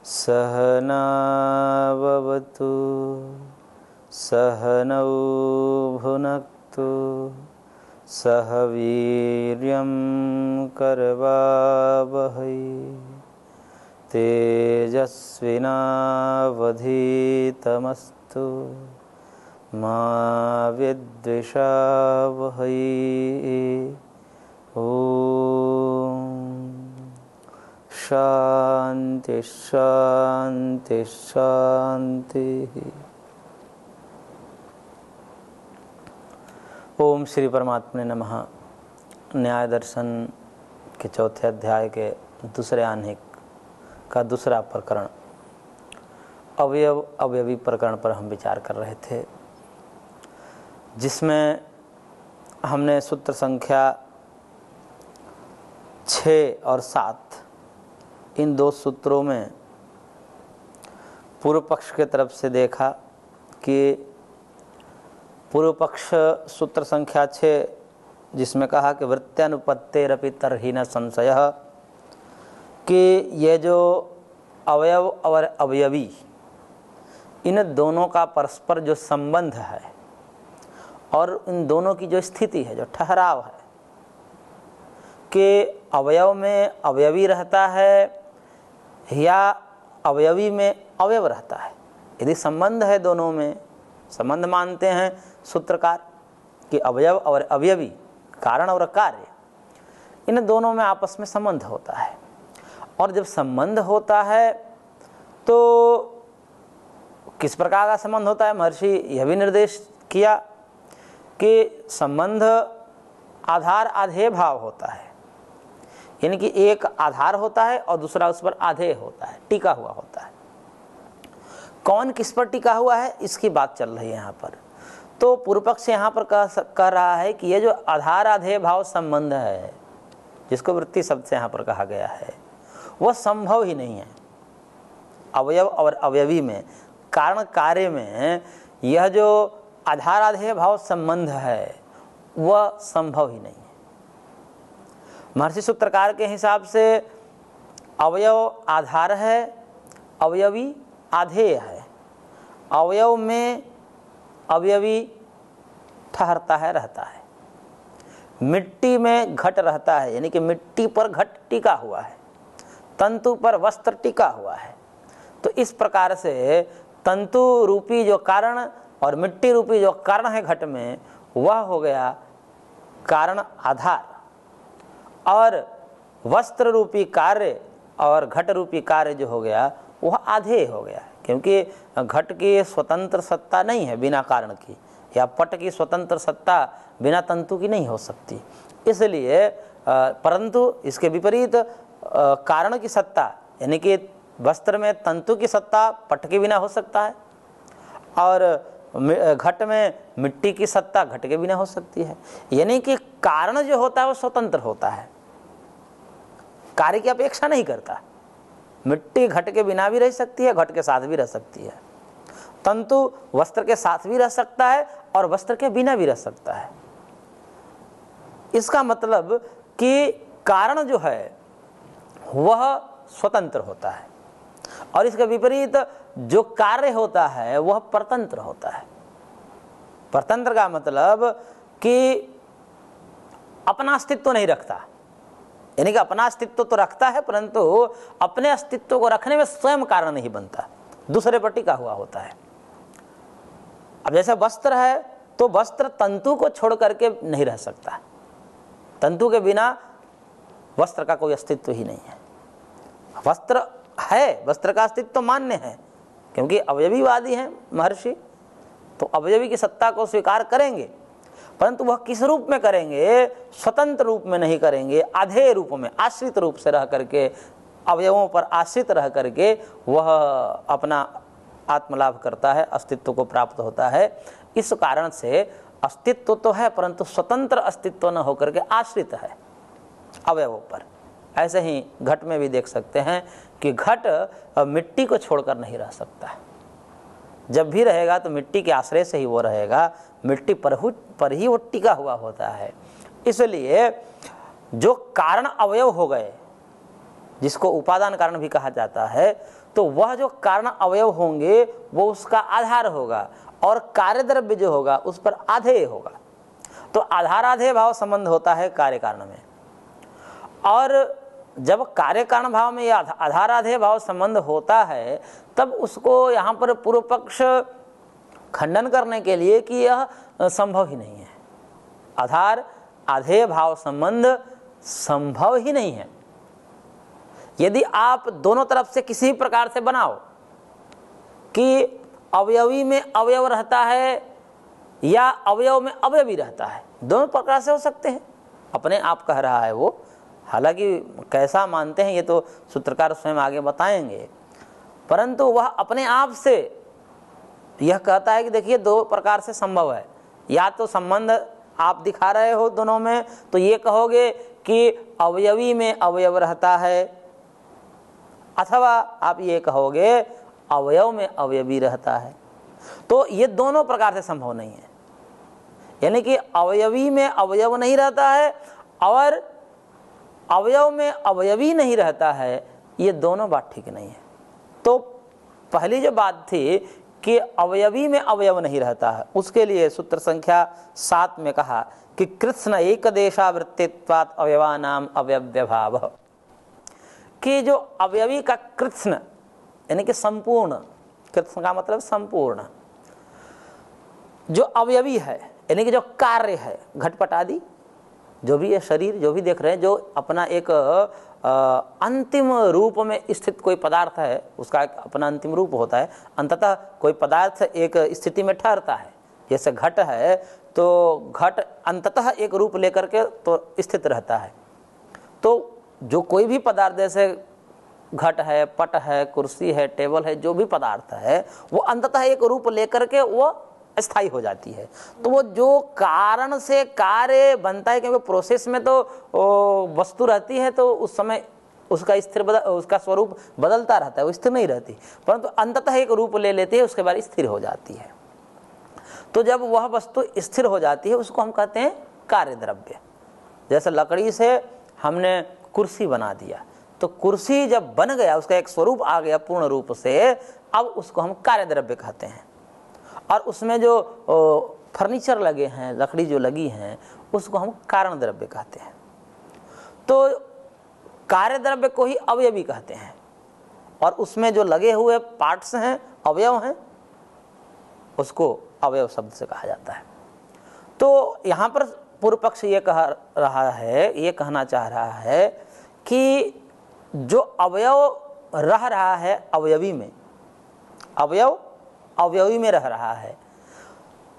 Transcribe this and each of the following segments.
सहनाववतु सहनौ भुनक्तु सह वीर्यं करवावहै तेजस्विनावधीतमस्तु मा विद्विषावहै। ओम शांति शांति शांति। ओम श्री परमात्मने नमः। न्याय दर्शन के चौथे अध्याय के दूसरे आह्निक का दूसरा प्रकरण अवयव अवयवी प्रकरण पर हम विचार कर रहे थे, जिसमें हमने सूत्र संख्या 6 और 7 इन दो सूत्रों में पूर्व पक्ष के तरफ से देखा कि पूर्व पक्ष सूत्र संख्या 6 जिसमें कहा कि वृत्त्यानुपत्तेरपि तर्हि न संशयः, कि ये जो अवयव और अवयवी इन दोनों का परस्पर जो संबंध है और इन दोनों की जो स्थिति है, जो ठहराव है कि अवयव में अवयवी रहता है या अवयवी में अवयव रहता है। यदि संबंध है, दोनों में संबंध मानते हैं सूत्रकार कि अवयव और अवयवी, कारण और कार्य, इन दोनों में आपस में संबंध होता है। और जब संबंध होता है तो किस प्रकार का संबंध होता है, महर्षि यह भी निर्देश किया कि संबंध आधार आधेय भाव होता है, यानी कि एक आधार होता है और दूसरा उस पर आधेय होता है, टिका हुआ होता है। कौन किस पर टिका हुआ है, इसकी बात चल रही है यहाँ पर। तो पूर्व पक्ष यहाँ पर कह रहा है कि ये जो आधार आधेय भाव संबंध है, जिसको वृत्ति शब्द से यहाँ पर कहा गया है, वह संभव ही नहीं है। अवयव और अवयवी में, कारण कार्य में यह जो आधार आधेय भाव संबंध है वह संभव ही नहीं है। महर्षि सूत्रकार के हिसाब से अवयव आधार है, अवयवी आधेय है। अवयव में अवयवी ठहरता है, रहता है। मिट्टी में घट रहता है, यानी कि मिट्टी पर घट टिका हुआ है, तंतु पर वस्त्र टिका हुआ है। तो इस प्रकार से तंतु रूपी जो कारण और मिट्टी रूपी जो कारण है घट में, वह हो गया कारण आधार, और वस्त्र रूपी कार्य और घट रूपी कार्य जो हो गया वह आधेय हो गया। क्योंकि घट की स्वतंत्र सत्ता नहीं है बिना कारण की, या पट की स्वतंत्र सत्ता बिना तंतु की नहीं हो सकती। इसलिए परंतु इसके विपरीत कारण की सत्ता, यानी कि वस्त्र में तंतु की सत्ता पट के बिना हो सकता है, और घट में मिट्टी की सत्ता घट के बिना हो सकती है। यानी कि कारण जो होता है वो स्वतंत्र होता है, कार्य की अपेक्षा नहीं करता। मिट्टी घट के बिना भी रह सकती है, घट के साथ भी रह सकती है। तंतु वस्त्र के साथ भी रह सकता है और वस्त्र के बिना भी रह सकता है। इसका मतलब कि कारण जो है वह स्वतंत्र होता है, और इसके विपरीत जो कार्य होता है वह परतंत्र होता है। परतंत्र का मतलब कि अपना अस्तित्व नहीं रखता, यानी कि अपना अस्तित्व तो रखता है परंतु अपने अस्तित्व को रखने में स्वयं कारण नहीं बनता, दूसरे पर टिका हुआ होता है। अब जैसे वस्त्र है तो वस्त्र तंतु को छोड़ करके नहीं रह सकता, तंतु के बिना वस्त्र का कोई अस्तित्व ही नहीं है। वस्त्र है, वस्त्र का अस्तित्व मान्य है, क्योंकि अवयवीवादी हैं महर्षि, तो अवयवी की सत्ता को स्वीकार करेंगे, परंतु वह किस रूप में करेंगे, स्वतंत्र रूप में नहीं करेंगे, आधेय रूप में, आश्रित रूप से रह करके, अवयवों पर आश्रित रह करके वह अपना आत्मलाभ करता है, अस्तित्व को प्राप्त होता है। इस कारण से अस्तित्व तो है परंतु स्वतंत्र अस्तित्व न होकर के आश्रित है अवयवों पर। ऐसे ही घट में भी देख सकते हैं कि घट मिट्टी को छोड़कर नहीं रह सकता, जब भी रहेगा तो मिट्टी के आश्रय से ही वो रहेगा, मिट्टी पर ही वो टिका हुआ होता है। इसलिए जो कारण अवयव हो गए, जिसको उपादान कारण भी कहा जाता है, तो वह जो कारण अवयव होंगे वो उसका आधार होगा, और कार्य द्रव्य जो होगा उस पर आधेय होगा। तो आधाराधेय भाव संबंध होता है कार्य कारण में। और जब कार्य कारण भाव में यह आधाराधेय भाव संबंध होता है, तब उसको यहाँ पर पूर्व पक्ष खंडन करने के लिए कि यह संभव ही नहीं है, आधार आधेय भाव संबंध संभव ही नहीं है। यदि आप दोनों तरफ से किसी प्रकार से बनाओ कि अवयवी में अवयव रहता है या अवयव में अवयवी रहता है, दोनों प्रकार से हो सकते हैं, अपने आप कह रहा है वो। हालांकि कैसा मानते हैं ये तो सूत्रकार स्वयं आगे बताएंगे, परंतु वह अपने आप से यह कहता है कि देखिए दो प्रकार से संभव है। या तो संबंध आप दिखा रहे हो दोनों में, तो ये कहोगे कि अवयवी में अवयव रहता है, अथवा आप ये कहोगे अवयव में अवयवी रहता है। तो ये दोनों प्रकार से संभव नहीं है, यानी कि अवयवी में अवयव नहीं रहता है और अवयव में अवयवी नहीं रहता है, ये दोनों बात ठीक नहीं है। तो पहली जो बात थी कि अवयवी में अवयव नहीं रहता है, उसके लिए सूत्र संख्या 7 में कहा कि कृत्स्न एक देशावृत्तित्वात् अवयवानाम अवयव्यभाव, कि जो अवयवी का कृत्स्न यानी कि संपूर्ण, कृत्स्न का मतलब संपूर्ण, जो अवयवी है यानी कि जो कार्य है, घटपट आदि जो भी है, शरीर जो भी देख रहे हैं, जो अपना एक अंतिम रूप में स्थित कोई पदार्थ है, उसका एक अपना अंतिम रूप होता है। अंततः कोई पदार्थ एक स्थिति में ठहरता है, जैसे घट है तो घट अंततः एक रूप लेकर के तो स्थित रहता है। तो जो कोई भी पदार्थ, जैसे घट है, पट है, कुर्सी है, टेबल है, जो भी पदार्थ है वो अंततः एक रूप लेकर के वो स्थायी हो जाती है। तो वो जो कारण से कार्य बनता है, क्योंकि प्रोसेस में तो वस्तु रहती है तो उस समय उसका उसका स्वरूप बदलता रहता है, वो स्थिर नहीं रहती, परंतु अंततः एक रूप ले लेती है, उसके बाद स्थिर हो जाती है। तो जब वह वस्तु स्थिर हो जाती है उसको हम कहते हैं कार्य द्रव्य। जैसे लकड़ी से हमने कुर्सी बना दिया, तो कुर्सी जब बन गया, उसका एक स्वरूप आ गया पूर्ण रूप से, अब उसको हम कार्य द्रव्य कहते हैं। और उसमें जो फर्नीचर लगे हैं, लकड़ी जो लगी हैं, उसको हम कारण द्रव्य कहते हैं। तो कार्य द्रव्य को ही अवयवी कहते हैं, और उसमें जो लगे हुए पार्ट्स हैं, अवयव हैं, उसको अवयव शब्द से कहा जाता है। तो यहाँ पर पूर्व पक्ष ये कह रहा है, ये कहना चाह रहा है कि जो अवयव रह रहा है अवयवी में, अवयव अवयवी में रह रहा है,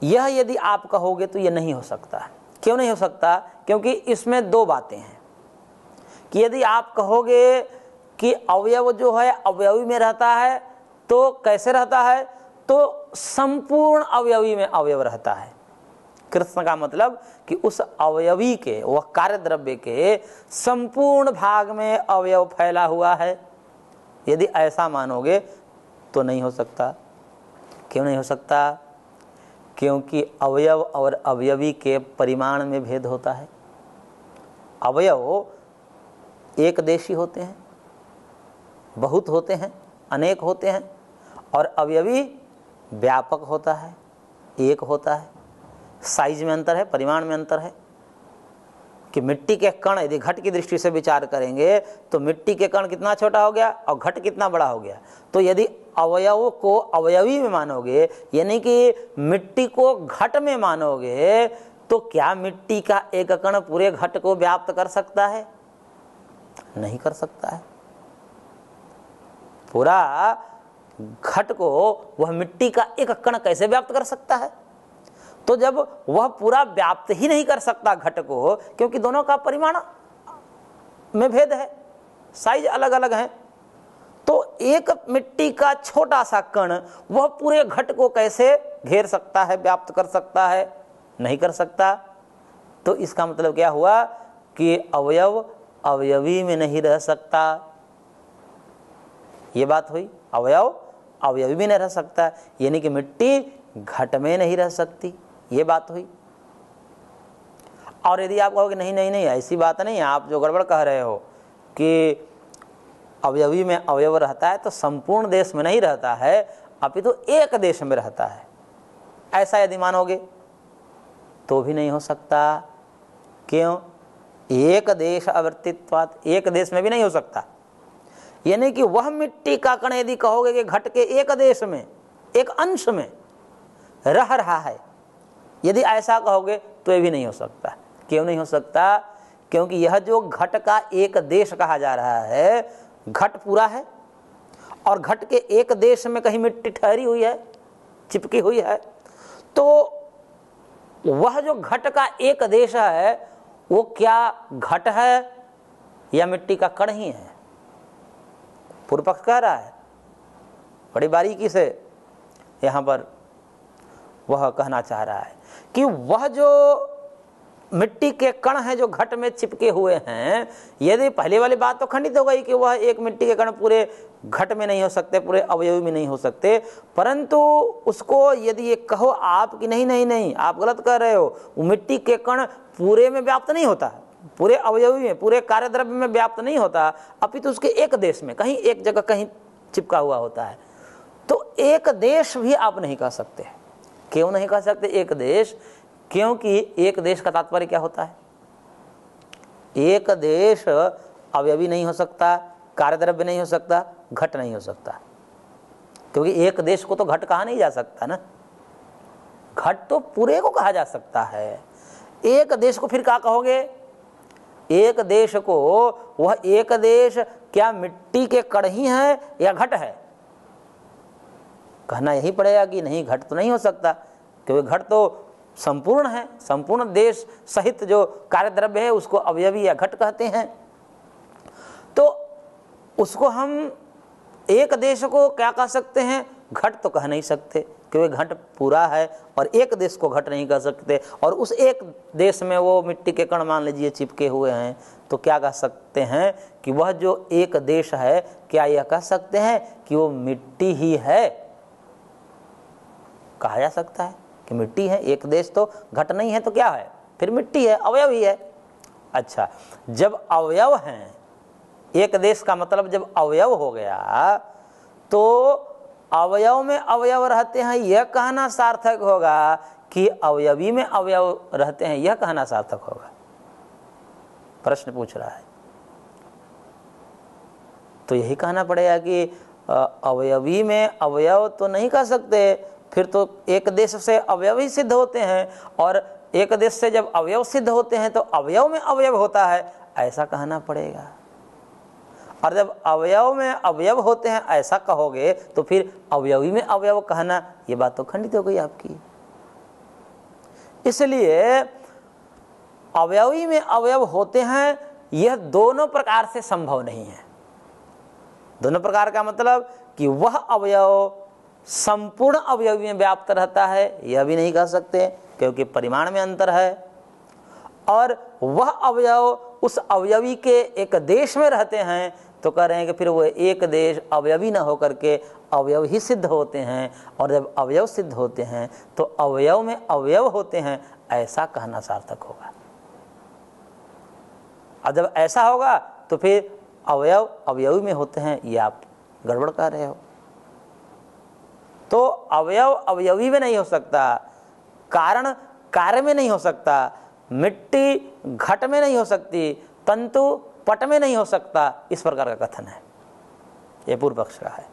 यह यदि आप कहोगे तो यह नहीं हो सकता। क्यों नहीं हो सकता? क्योंकि इसमें दो बातें हैं कि यदि आप कहोगे कि अवयव जो है अवयवी में रहता है, तो कैसे रहता है? तो संपूर्ण अवयवी में अवयव रहता है। कृष्ण का मतलब कि उस अवयवी के, वह कार्य द्रव्य के संपूर्ण भाग में अवयव फैला हुआ है। यदि ऐसा मानोगे तो नहीं हो सकता। क्यों नहीं हो सकता? क्योंकि अवयव और अवयवी के परिमाण में भेद होता है। अवयव एक देशी होते हैं, बहुत होते हैं, अनेक होते हैं, और अवयवी व्यापक होता है, एक होता है। साइज में अंतर है, परिमाण में अंतर है। कि मिट्टी के कण यदि घट की दृष्टि से विचार करेंगे तो मिट्टी के कण कितना छोटा हो गया और घट कितना बड़ा हो गया। तो यदि अवयवों को अवयवी में मानोगे, यानी कि मिट्टी को घट में मानोगे, तो क्या मिट्टी का एक कण पूरे घट को व्याप्त कर सकता है? नहीं कर सकता है। पूरा घट को वह मिट्टी का एक कण कैसे व्याप्त कर सकता है? तो जब वह पूरा व्याप्त ही नहीं कर सकता घट को, क्योंकि दोनों का परिमाण में भेद है, साइज अलग अलग है, तो एक मिट्टी का छोटा सा कण वह पूरे घट को कैसे घेर सकता है, व्याप्त कर सकता है? नहीं कर सकता। तो इसका मतलब क्या हुआ कि अवयव अवयवी में नहीं रह सकता। ये बात हुई, अवयव अवयवी में नहीं रह सकता, यानी कि मिट्टी घट में नहीं रह सकती, ये बात हुई। और यदि आप कहोगे नहीं नहीं नहीं ऐसी बात नहीं है, आप जो गड़बड़ कह रहे हो कि अवयवी में अवयव रहता है तो संपूर्ण देश में नहीं रहता है, अपितु एक देश में रहता है, ऐसा यदि मानोगे तो भी नहीं हो सकता। क्यों? एक देश अवर्तित्वात्, एक देश में भी नहीं हो सकता। यानी कि वह मिट्टी का कण यदि कहोगे कि घट के एक देश में, एक अंश में रह रहा है, यदि ऐसा कहोगे तो ये भी नहीं हो सकता। क्यों नहीं हो सकता? क्योंकि यह जो घट का एक देश कहा जा रहा है, घट पूरा है और घट के एक देश में कहीं मिट्टी ठहरी हुई है, चिपकी हुई है, तो वह जो घट का एक देश है वो क्या घट है या मिट्टी का कण ही है? पूर्व पक्ष कह रहा है, बड़ी बारीकी से यहां पर वह कहना चाह रहा है कि वह जो मिट्टी के कण हैं जो घट में चिपके हुए हैं, यदि पहले वाली बात तो खंडित हो गई कि वह एक मिट्टी के कण पूरे घट में नहीं हो सकते, पूरे अवयव में नहीं हो सकते, परंतु उसको यदि ये कहो आप कि नहीं नहीं नहीं आप गलत कह रहे हो, वो मिट्टी के कण पूरे में व्याप्त नहीं होता, पूरे अवयवी में, पूरे कार्यद्रव्य में व्याप्त नहीं होता, अपितु उसके एक देश में कहीं एक जगह कहीं चिपका हुआ होता है। तो एक देश भी आप नहीं कह सकते। क्यों नहीं कह सकते एक देश? क्योंकि एक देश का तात्पर्य क्या होता है? एक देश अवयवी नहीं हो सकता, कार्यद्रव्य नहीं हो सकता, घट नहीं हो सकता, क्योंकि एक देश को तो घट कहा नहीं जा सकता ना, घट तो पूरे को कहा जा सकता है। एक देश को फिर क्या कहोगे? एक देश को, वह एक देश क्या मिट्टी के कण ही है या घट है? कहना यही पड़ेगा कि नहीं, घट तो नहीं हो सकता, क्योंकि घट तो संपूर्ण है, संपूर्ण देश सहित जो कार्यद्रव्य है उसको अवयवी या घट कहते हैं। तो उसको हम एक देश को क्या कह सकते हैं? घट तो कह नहीं सकते, क्योंकि घट पूरा है और एक देश को घट नहीं कह सकते। और उस एक देश में वो मिट्टी के कण मान लीजिए चिपके हुए हैं, तो क्या कह सकते हैं कि वह जो एक देश है, क्या यह कह सकते हैं कि वो मिट्टी ही है? कहा जा सकता है कि मिट्टी है, एक देश तो घट नहीं है तो क्या है? फिर मिट्टी है, अवयव ही है। अच्छा, जब अवयव हैं, एक देश का मतलब जब अवयव हो गया तो अवयव में अवयव रहते हैं यह कहना सार्थक होगा कि अवयवी में अवयव रहते हैं यह कहना सार्थक होगा? प्रश्न पूछ रहा है। तो यही कहना पड़ेगा कि अवयवी में अवयव तो नहीं कह सकते, फिर तो एक देश से अवयव ही सिद्ध होते हैं, और एक देश से जब अवयव सिद्ध होते हैं तो अवयव में अवयव होता है, ऐसा कहना पड़ेगा। और जब अवयव में अवयव होते हैं ऐसा कहोगे तो फिर अवयवी में अवयव कहना, ये बात तो खंडित हो गई आपकी। इसलिए अवयवी में अवयव होते हैं यह दोनों प्रकार से संभव नहीं है। दोनों प्रकार का मतलब कि वह अवयव संपूर्ण अवयवी में व्याप्त रहता है यह भी नहीं कह सकते, क्योंकि परिमाण में अंतर है। और वह अवयव उस अवयवी के एक देश में रहते हैं तो कह रहे हैं कि फिर वो एक देश अवयवी न होकर के अवयव ही सिद्ध होते हैं, और जब अवयव सिद्ध होते हैं तो अवयव में अवयव होते हैं, ऐसा कहना सार्थक होगा। और जब ऐसा होगा तो फिर अवयव अवयवी में होते हैं, ये आप गड़बड़ कर रहे हो। तो अवयव अवयवी में नहीं हो सकता, कारण कार्य में नहीं हो सकता, मिट्टी घट में नहीं हो सकती, तंतु पट में नहीं हो सकता, इस प्रकार का कथन है, ये पूर्व पक्ष का है।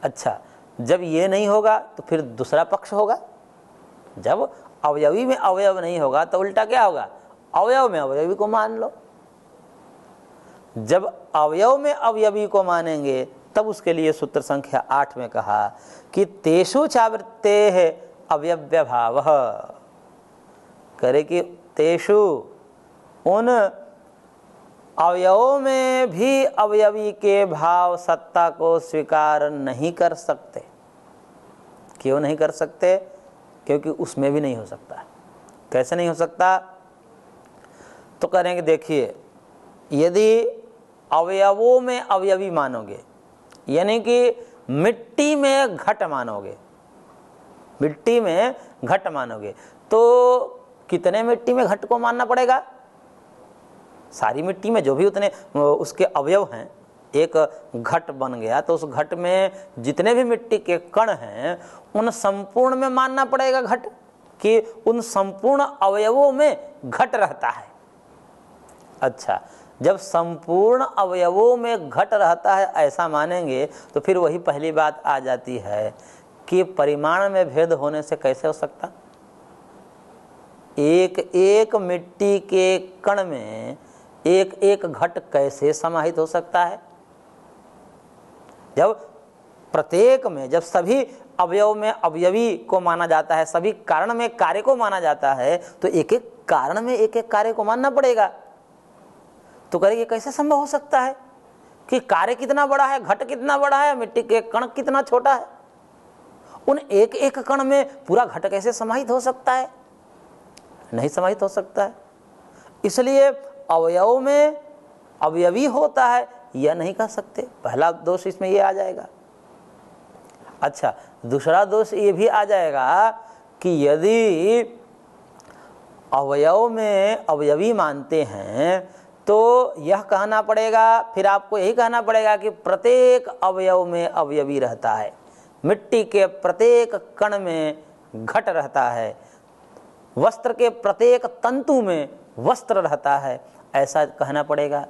अच्छा, जब ये नहीं होगा तो फिर दूसरा पक्ष होगा। जब अवयवी में अवयव नहीं होगा तो उल्टा क्या होगा? अवयव में अवयवी को मान लो। जब अवयव में अवयवी को मानेंगे तब उसके लिए सूत्र संख्या 8 में कहा कि तेषु चावृत्तेः अवयव्य भावः, करे कि तेषु उन अवयवों में भी अवयवी के भाव सत्ता को स्वीकार नहीं कर सकते। क्यों नहीं कर सकते? क्योंकि उसमें भी नहीं हो सकता। कैसे नहीं हो सकता? तो करेंगे, देखिए, यदि अवयवों में अवयवी मानोगे, यानी कि मिट्टी में घट मानोगे, मिट्टी में घट मानोगे, तो कितने मिट्टी में घट को मानना पड़ेगा? सारी मिट्टी में जो भी उतने उसके अवयव हैं एक घट बन गया तो उस घट में जितने भी मिट्टी के कण हैं उन संपूर्ण में मानना पड़ेगा घट, कि उन संपूर्ण अवयवों में घट रहता है। अच्छा, जब संपूर्ण अवयवों में घट रहता है ऐसा मानेंगे तो फिर वही पहली बात आ जाती है कि परिमाण में भेद होने से कैसे हो सकता। एक एक मिट्टी के कण में एक एक घट कैसे समाहित हो सकता है। जब प्रत्येक में, जब सभी अवयव में अवयवी को माना जाता है, सभी कारण में कार्य को माना जाता है, तो एक एक कारण में एक एक कार्य को मानना पड़ेगा। तो करेंगे कैसे संभव हो सकता है कि कार्य कितना बड़ा है, घट कितना बड़ा है, मिट्टी के कण कितना छोटा है, उन एक एक कण में पूरा घट कैसे समाहित हो सकता है? नहीं समाहित हो सकता है। इसलिए अवयव में अवयवी होता है यह नहीं कह सकते, पहला दोष इसमें यह आ जाएगा। अच्छा, दूसरा दोष ये भी आ जाएगा कि यदि अवयव में अवयवी मानते हैं तो यह कहना पड़ेगा, फिर आपको यही कहना पड़ेगा कि प्रत्येक अवयव में अवयवी रहता है, मिट्टी के प्रत्येक कण में घट रहता है, वस्त्र के प्रत्येक तंतु में वस्त्र रहता है, ऐसा कहना पड़ेगा।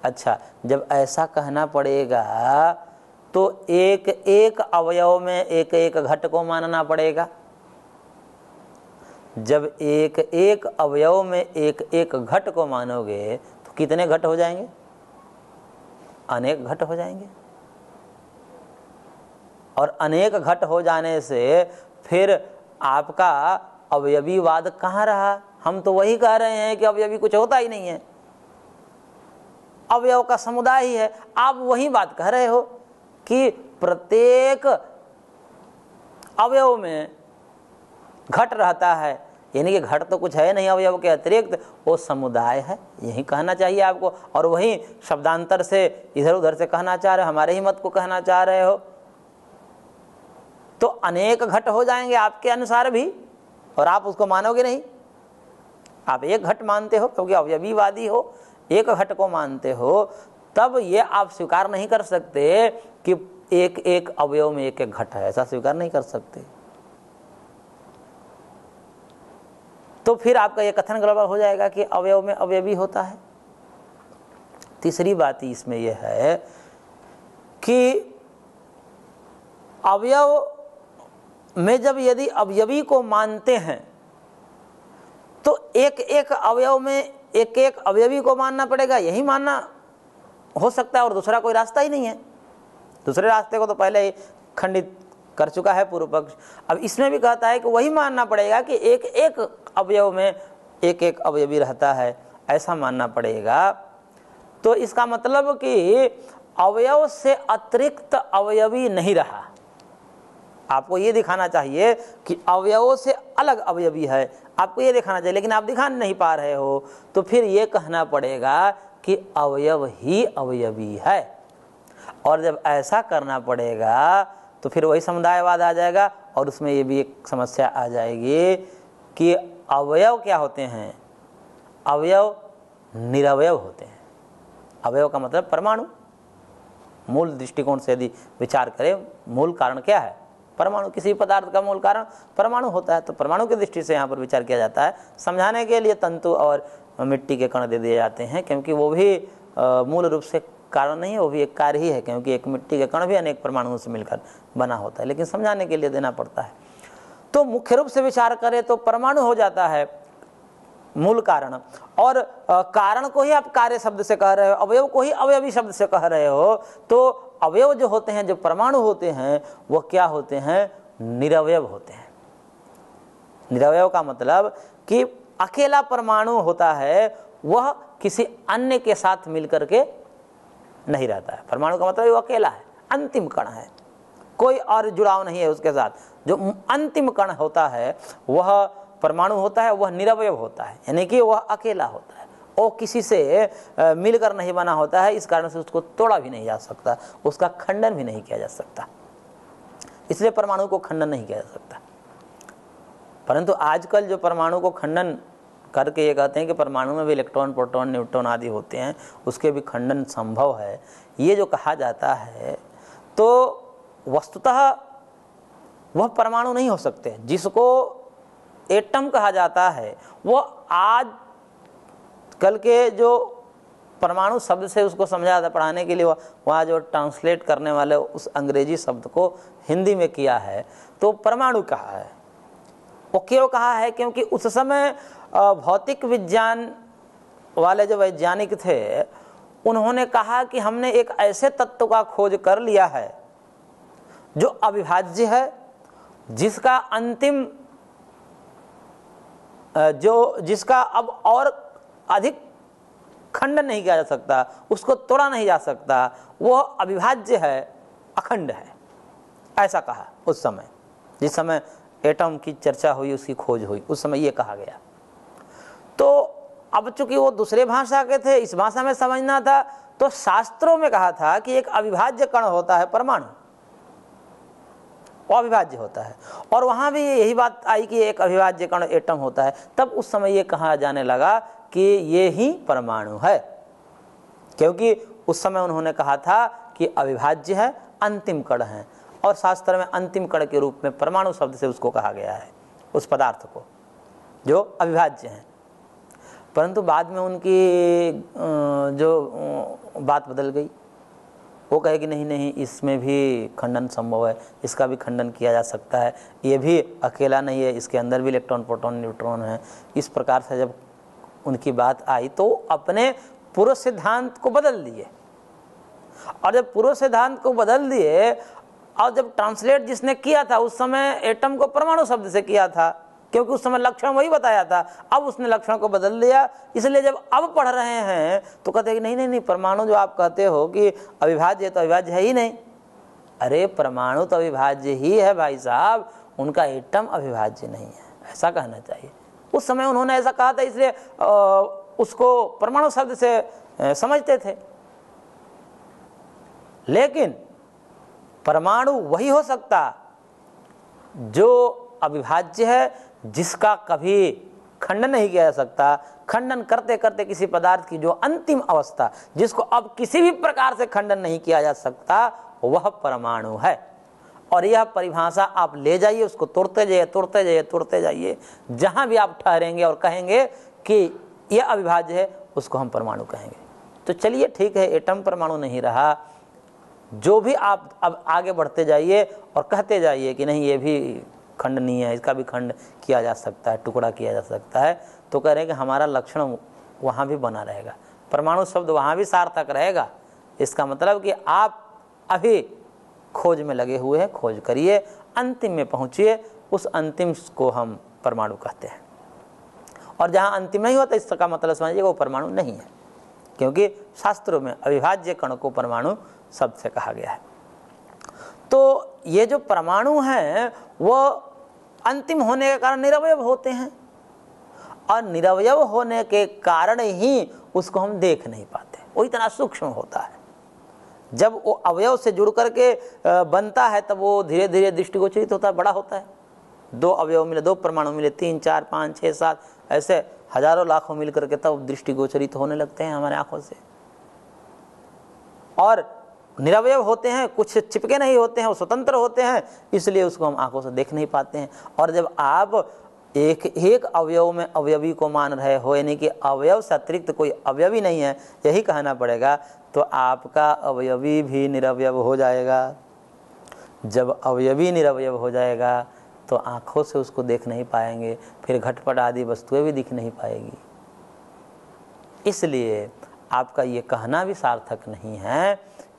अच्छा, जब ऐसा कहना पड़ेगा तो एक एक अवयव में एक एक घट को मानना पड़ेगा। जब एक एक अवयव में एक एक घट को मानोगे तो कितने घट हो जाएंगे? अनेक घट हो जाएंगे। और अनेक घट हो जाने से फिर आपका अवयवीवाद कहाँ रहा? हम तो वही कह रहे हैं कि अवयवी कुछ होता ही नहीं है, अवयव का समुदाय ही है। आप वही बात कह रहे हो कि प्रत्येक अवयव में घट रहता है, यानी कि घट तो कुछ है नहीं अवयव के अतिरिक्त, वो समुदाय है, यही कहना चाहिए आपको। और वही शब्दांतर से इधर उधर से कहना चाह रहे हो, हमारे ही मत को कहना चाह रहे हो, तो अनेक घट हो जाएंगे आपके अनुसार भी, और आप उसको मानोगे नहीं। आप एक घट मानते हो क्योंकि अवयवीवादी हो, एक घट को मानते हो, तब ये आप स्वीकार नहीं कर सकते कि एक एक अवयव में एक एक घट है, ऐसा स्वीकार नहीं कर सकते। तो फिर आपका ये कथन गड़बड़ हो जाएगा कि अवयव में अवयवी होता है। तीसरी बात इसमें यह है कि अवयव में जब यदि अवयवी को मानते हैं तो एक एक अवयव में एक एक अवयवी को मानना पड़ेगा, यही मानना हो सकता है और दूसरा कोई रास्ता ही नहीं है। दूसरे रास्ते को तो पहले ही खंडित कर चुका है पूर्व पक्ष। अब इसमें भी कहता है कि वही मानना पड़ेगा कि एक एक अवयव में एक एक अवयवी रहता है, ऐसा मानना पड़ेगा। तो इसका मतलब कि अवयव से अतिरिक्त अवयवी नहीं रहा। आपको ये दिखाना चाहिए कि अवयवों से अलग अवयवी है, आपको ये दिखाना चाहिए, लेकिन आप दिखा नहीं पा रहे हो, तो फिर ये कहना पड़ेगा कि अवयव ही अवयवी है। और जब ऐसा करना पड़ेगा तो फिर वही समुदायवाद आ जाएगा, और उसमें ये भी एक समस्या आ जाएगी कि अवयव क्या होते हैं? अवयव निरवयव होते हैं। अवयव का मतलब परमाणु। मूल दृष्टिकोण से यदि विचार करें, मूल कारण क्या है? परमाणु। किसी पदार्थ का मूल कारण परमाणु होता है, तो परमाणु की दृष्टि से यहाँ पर विचार किया जाता है। समझाने के लिए तंतु और मिट्टी के कण दे दिए जाते हैं, क्योंकि वो भी मूल रूप से कारण नहीं है, वो भी एक कार्य ही है, क्योंकि एक मिट्टी के कण भी अनेक परमाणुओं से मिलकर बना होता है, लेकिन समझाने के लिए देना पड़ता है। तो मुख्य रूप से विचार करें तो परमाणु हो जाता है मूल कारण, और कारण को ही आप कार्य शब्द से कह रहे हो, अवयव को ही अवयवी शब्द से कह रहे हो। तो अवयव जो होते हैं, जो परमाणु होते हैं, वो क्या होते हैं? निरवयव होते हैं। निरवयव का मतलब कि अकेला परमाणु होता है, वह किसी अन्य के साथ मिलकर के नहीं रहता है। परमाणु का मतलब वो अकेला है, अंतिम कण है, कोई और जुड़ाव नहीं है उसके साथ। जो अंतिम कण होता है वह परमाणु होता है, वह निरवयव होता है, यानी कि वह अकेला होता है, वो किसी से मिलकर नहीं बना होता है। इस कारण से उसको तोड़ा भी नहीं जा सकता, उसका खंडन भी नहीं किया जा सकता, इसलिए परमाणु को खंडन नहीं किया जा सकता। परंतु आजकल जो परमाणु को खंडन करके ये कहते हैं कि परमाणु में भी इलेक्ट्रॉन, प्रोटॉन, न्यूट्रॉन आदि होते हैं, उसके भी खंडन संभव है, ये जो कहा जाता है, तो वस्तुतः वह परमाणु नहीं हो सकते। जिसको एटम कहा जाता है वो आज कल के जो परमाणु शब्द से उसको समझा था पढ़ाने के लिए, वहाँ जो ट्रांसलेट करने वाले उस अंग्रेजी शब्द को हिंदी में किया है तो परमाणु कहा है। वो क्यों कहा है? क्योंकि उस समय भौतिक विज्ञान वाले जो वैज्ञानिक थे उन्होंने कहा कि हमने एक ऐसे तत्व का खोज कर लिया है जो अविभाज्य है, जिसका अंतिम जिसका अब और अधिक खंडन नहीं किया जा सकता, उसको तोड़ा नहीं जा सकता, वह अविभाज्य है, अखंड है, ऐसा कहा उस समय। जिस समय एटम की चर्चा हुई, उसकी खोज हुई, उस समय ये कहा गया। तो अब चूंकि वो दूसरे भाषा के थे, इस भाषा में समझना था, तो शास्त्रों में कहा था कि एक अविभाज्य कण होता है परमाणु, अविभाज्य होता है, और वहां भी यही बात आई कि एक अविभाज्य कण एटम होता है। तब उस समय ये कहा जाने लगा कि ये ही परमाणु है, क्योंकि उस समय उन्होंने कहा था कि अविभाज्य है, अंतिम कण है, और शास्त्र में अंतिम कण के रूप में परमाणु शब्द से उसको कहा गया है, उस पदार्थ को जो अविभाज्य है। परंतु बाद में उनकी जो बात बदल गई, वो कहे कि नहीं नहीं, इसमें भी खंडन संभव है, इसका भी खंडन किया जा सकता है, ये भी अकेला नहीं है, इसके अंदर भी इलेक्ट्रॉन, प्रोटॉन, न्यूट्रॉन है। इस प्रकार से जब उनकी बात आई तो अपने पूर्व सिद्धांत को बदल दिए, और जब पूर्व सिद्धांत को बदल दिए और जब ट्रांसलेट जिसने किया था उस समय एटम को परमाणु शब्द से किया था, क्योंकि उस समय लक्षण वही बताया था। अब उसने लक्षण को बदल दिया, इसलिए जब अब पढ़ रहे हैं तो कहते हैं कि नहीं नहीं नहीं, परमाणु जो आप कहते हो कि अविभाज्य, तो अविभाज्य है ही नहीं। अरे परमाणु तो अविभाज्य ही है भाई साहब, उनका एटम अविभाज्य नहीं है, ऐसा कहना चाहिए। उस समय उन्होंने ऐसा कहा था, इसलिए उसको परमाणु शब्द से समझते थे। लेकिन परमाणु वही हो सकता जो अविभाज्य है, जिसका कभी खंडन नहीं किया जा सकता। खंडन करते करते किसी पदार्थ की जो अंतिम अवस्था, जिसको अब किसी भी प्रकार से खंडन नहीं किया जा सकता, वह परमाणु है। और यह परिभाषा आप ले जाइए, उसको तोड़ते जाइए, तोड़ते जाइए, तोड़ते जाइए, जहां भी आप ठहरेंगे और कहेंगे कि यह अविभाज्य है, उसको हम परमाणु कहेंगे। तो चलिए ठीक है, एटम परमाणु नहीं रहा, जो भी आप अब आगे बढ़ते जाइए और कहते जाइए कि नहीं ये भी खंडनीय है, इसका भी खंड किया जा सकता है, टुकड़ा किया जा सकता है, तो कह रहे हैं कि हमारा लक्षण वहाँ भी बना रहेगा, परमाणु शब्द वहाँ भी सार्थक रहेगा। इसका मतलब कि आप अभी खोज में लगे हुए हैं, खोज करिए, अंतिम में पहुँचिए, उस अंतिम को हम परमाणु कहते हैं। और जहाँ अंतिम नहीं होता, इसका मतलब समझिए वो परमाणु नहीं है, क्योंकि शास्त्रों में अविभाज्य कण को परमाणु शब्द से कहा गया है। तो ये जो परमाणु हैं वो अंतिम होने के कारण निरवयव होते हैं, और निरवयव होने के कारण ही उसको हम देख नहीं पाते, वो इतना सूक्ष्म होता है। जब वो अवयव से जुड़ करके बनता है तब वो धीरे धीरे दृष्टिगोचरित होता है, बड़ा होता है। 2 अवयव मिले, 2 परमाणु मिले, 3, 4, 5, 6, 7 ऐसे हजारों लाखों मिल करके तब दृष्टिगोचरित होने लगते हैं हमारे आंखों से। और निरवयव होते हैं, कुछ चिपके नहीं होते हैं, वो स्वतंत्र होते हैं, इसलिए उसको हम आंखों से देख नहीं पाते हैं। और जब आप एक एक अवयव में अवयवी को मान रहे हो, यानी कि अवयव से अतिरिक्त कोई अवयवी नहीं है, यही कहना पड़ेगा, तो आपका अवयवी भी निरवयव हो जाएगा। जब अवयवी निरवयव हो जाएगा तो आंखों से उसको देख नहीं पाएंगे, फिर घटपट आदि वस्तुएं भी दिख नहीं पाएगी। इसलिए आपका ये कहना भी सार्थक नहीं है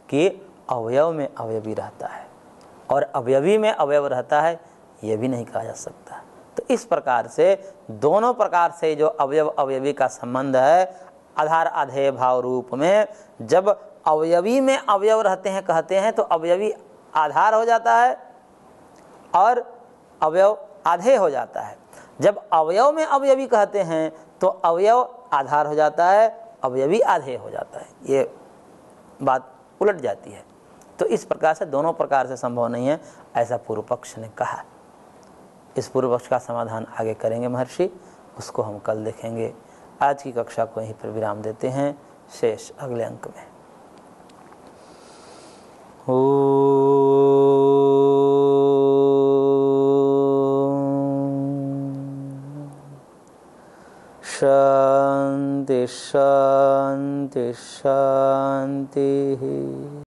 कि अवयव में अवयवी रहता है और अवयवी में अवयव रहता है, ये भी नहीं कहा जा सकता। तो इस प्रकार से दोनों प्रकार से जो अवयव अवयवी का संबंध है, आधार आधेय भाव रूप में, जब अवयवी में अवयव रहते हैं कहते हैं तो अवयवी आधार हो जाता है और अवयव आधेय हो जाता है। जब अवयव में अवयवी कहते हैं तो अवयव आधार हो जाता है, अवयवी आधेय हो जाता है, ये बात उलट जाती है। तो इस प्रकार से दोनों प्रकार से संभव नहीं है, ऐसा पूर्व पक्ष ने कहा। इस पूर्व पक्ष का समाधान आगे करेंगे महर्षि। उसको हम कल देखेंगे। आज की कक्षा को यहीं पर विराम देते हैं, शेष अगले अंक में। शांति शांति शांति।